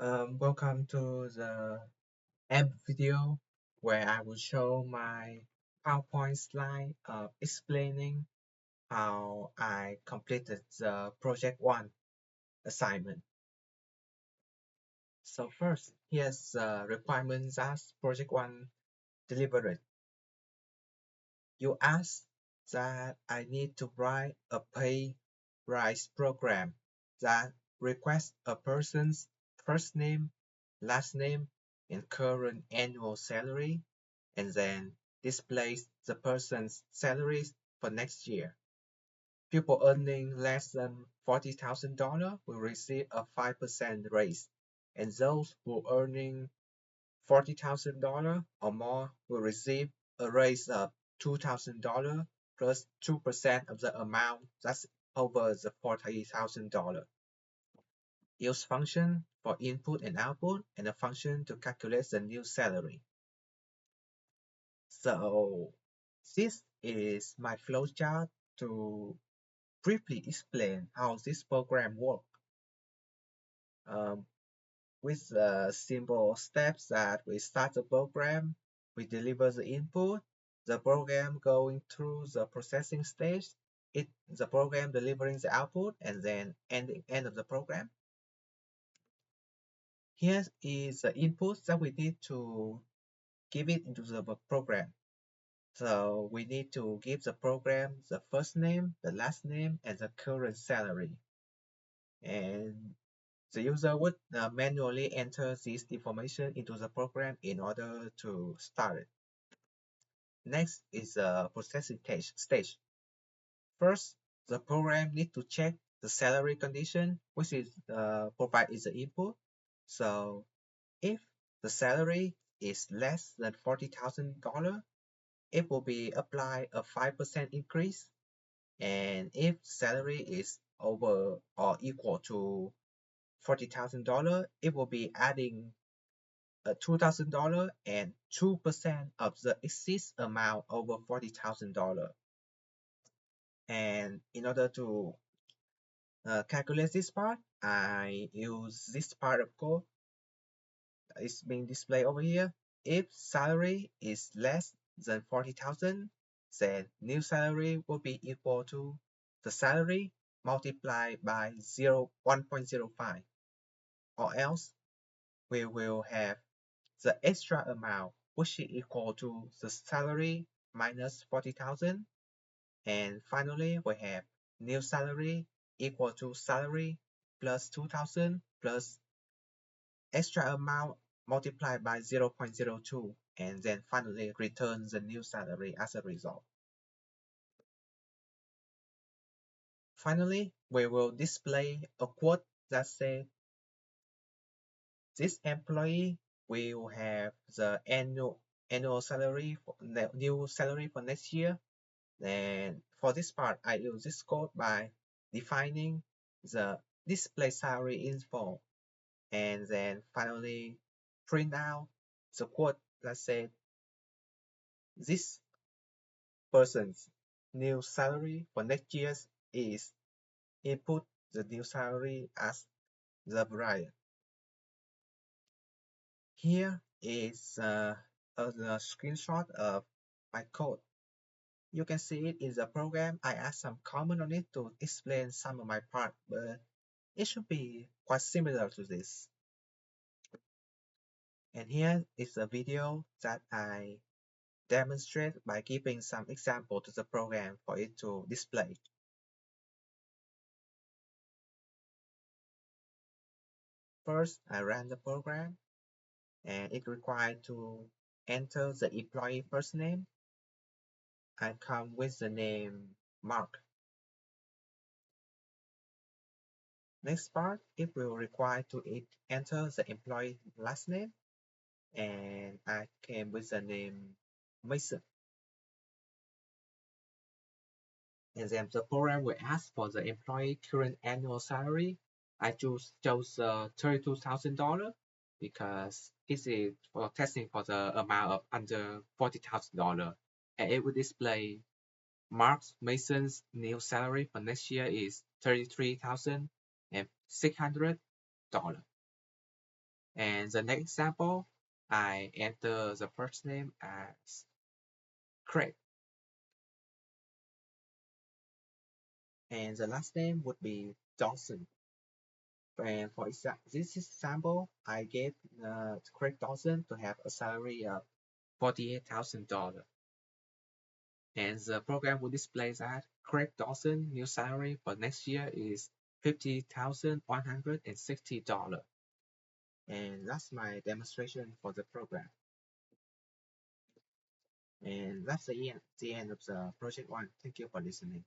Welcome to the app video where I will show my PowerPoint slide explaining how I completed the project 1 assignment. So first, here's the requirements as project 1 delivered. You ask that I need to write a pay rise program that requests a person's first name, last name, and current annual salary, and then displays the person's salaries for next year. People earning less than $40,000 will receive a 5% raise, and those who earning $40,000 or more will receive a raise of $2,000 plus 2% of the amount that's over the $40,000. Use function for input and output and a function to calculate the new salary. So this is my flowchart to briefly explain how this program works. With the simple steps that we start the program, we deliver the input, the program going through the processing stage, the program delivering the output, and then end of the program. Here is the input that we need to give it into the program. So we need to give the program the first name, the last name, and the current salary. And the user would manually enter this information into the program in order to start it. Next is the processing stage. First, the program needs to check the salary condition, which is provided in the input. So if the salary is less than $40,000, it will be applied a 5% increase. And if salary is over or equal to $40,000, it will be adding $2,000 and 2% of the excess amount over $40,000. And in order to calculate this part, I use this part of code. It's being displayed over here. If salary is less than 40,000, then new salary will be equal to the salary multiplied by 1.05, or else we will have the extra amount, which is equal to the salary minus 40,000. And finally, we have new salary equal to salary plus 2,000 plus extra amount multiplied by 0.02, and then finally return the new salary as a result. Finally, we will display a quote that says this employee will have the annual salary for the new salary for next year. And for this part, I use this code by defining the display salary info, and then finally print out the quote that said this person's new salary for next year is input the new salary as the variable. Here is a screenshot of my code. You can see it in the program. I add some comment on it to explain some of my part, but it should be quite similar to this. And here is a video that I demonstrate by giving some example to the program for it to display. First, I ran the program, and it required to enter the employee first name. I come with the name Mark. Next part, it will require to enter the employee last name, and I came with the name Mason. And then the program will ask for the employee current annual salary. I chose $32,000 because this is for testing for the amount of under $40,000, and it will display Mark Mason's new salary for next year is $33,600. And the next example, I enter the first name as Craig, and the last name would be Dawson. And for this example, I gave Craig Dawson to have a salary of $48,000. And the program will display that Craig Dawson new salary for next year is $50,160. And that's my demonstration for the program. And that's the end of the project one. Thank you for listening.